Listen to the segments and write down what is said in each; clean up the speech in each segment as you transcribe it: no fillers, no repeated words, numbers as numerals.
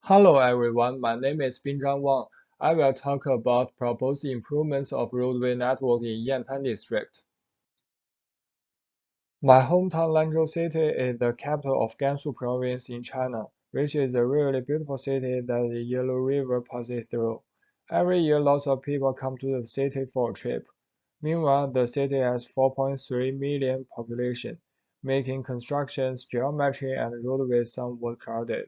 Hello everyone, my name is Binzhang Wang. I will talk about proposed improvements of roadway network in Yantan district. My hometown Lanzhou city is the capital of Gansu province in China, which is a really beautiful city that the Yellow River passes through. Every year lots of people come to the city for a trip. Meanwhile, the city has 4.3 million population, making constructions, geometry, and roadways somewhat crowded.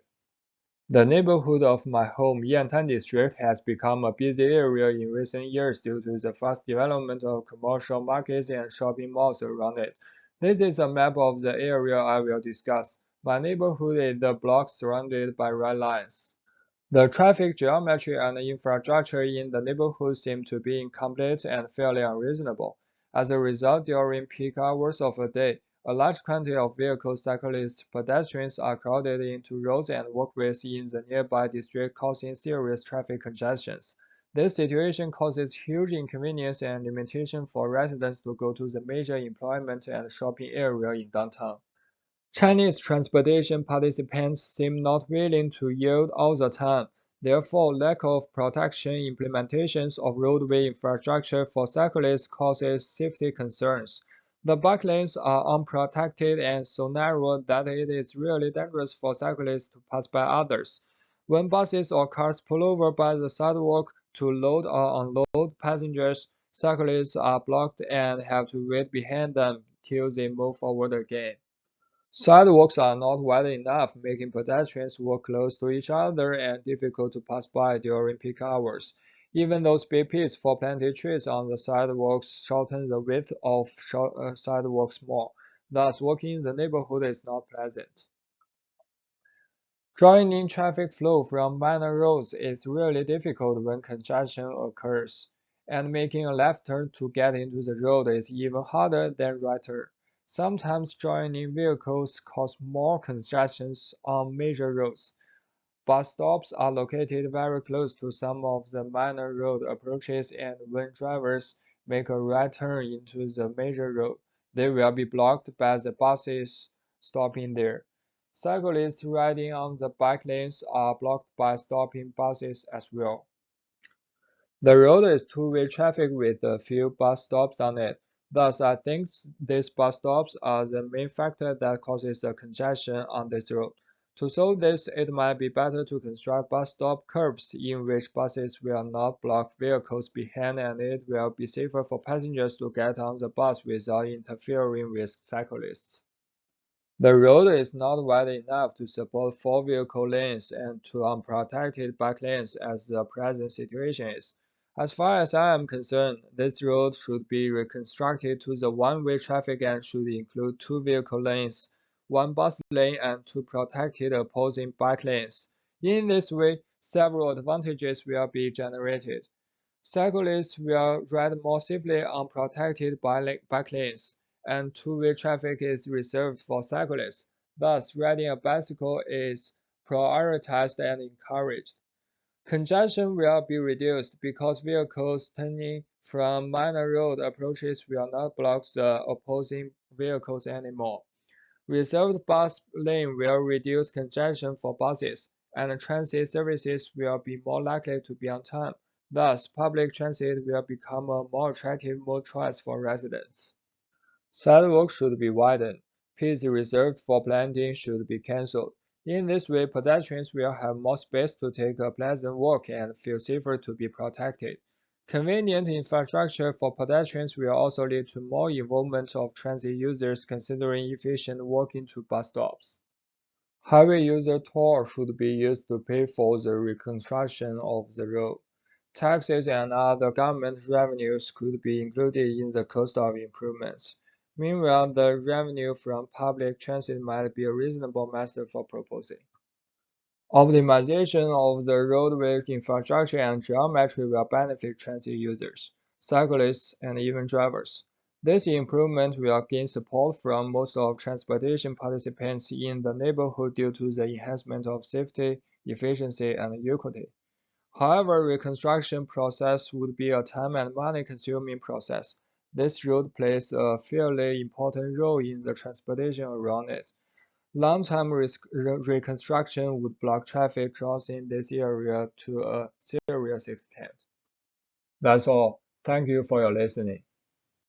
The neighborhood of my home, Yantan district, has become a busy area in recent years due to the fast development of commercial markets and shopping malls around it. This is a map of the area I will discuss. My neighborhood is the block surrounded by red lines. The traffic geometry and infrastructure in the neighborhood seem to be incomplete and fairly unreasonable. As a result, during peak hours of the day, a large quantity of vehicles, cyclists, pedestrians are crowded into roads and walkways in the nearby district, causing serious traffic congestions. This situation causes huge inconvenience and limitation for residents to go to the major employment and shopping area in downtown. Chinese transportation participants seem not willing to yield all the time. Therefore, lack of protection implementations of roadway infrastructure for cyclists causes safety concerns. The bike lanes are unprotected and so narrow that it is really dangerous for cyclists to pass by others. When buses or cars pull over by the sidewalk to load or unload passengers, cyclists are blocked and have to wait behind them till they move forward again. Sidewalks are not wide enough, making pedestrians walk close to each other and difficult to pass by during peak hours. Even those big pits for planted trees on the sidewalks shorten the width of sidewalks more. Thus, walking in the neighborhood is not pleasant. Drawing in traffic flow from minor roads is really difficult when congestion occurs, and making a left turn to get into the road is even harder than right turn. Sometimes joining vehicles cause more congestions on major roads. Bus stops are located very close to some of the minor road approaches, and when drivers make a right turn into the major road, they will be blocked by the buses stopping there. Cyclists riding on the bike lanes are blocked by stopping buses as well. The road is two-way traffic with a few bus stops on it. Thus, I think these bus stops are the main factor that causes the congestion on this road. To solve this, it might be better to construct bus stop curbs in which buses will not block vehicles behind, and it will be safer for passengers to get on the bus without interfering with cyclists. The road is not wide enough to support four vehicle lanes and two unprotected bike lanes as the present situation is. As far as I am concerned, this road should be reconstructed to the one-way traffic and should include two vehicle lanes, one bus lane, and two protected opposing bike lanes. In this way, several advantages will be generated. Cyclists will ride more safely on protected bike lanes, and two-way traffic is reserved for cyclists. Thus, riding a bicycle is prioritized and encouraged. Congestion will be reduced because vehicles turning from minor road approaches will not block the opposing vehicles anymore. Reserved bus lane will reduce congestion for buses, and transit services will be more likely to be on time. Thus, public transit will become a more attractive mode choice for residents. Sidewalks should be widened. Pits reserved for planting should be cancelled. In this way, pedestrians will have more space to take a pleasant walk and feel safer to be protected. Convenient infrastructure for pedestrians will also lead to more involvement of transit users considering efficient walking to bus stops. Highway user toll should be used to pay for the reconstruction of the road. Taxes and other government revenues could be included in the cost of improvements. Meanwhile, the revenue from public transit might be a reasonable method for proposing. Optimization of the roadway infrastructure and geometry will benefit transit users, cyclists, and even drivers. This improvement will gain support from most of transportation participants in the neighborhood due to the enhancement of safety, efficiency, and equity. However, reconstruction process would be a time and money-consuming process. This road plays a fairly important role in the transportation around it. Long-term reconstruction would block traffic crossing this area to a serious extent. That's all. Thank you for your listening.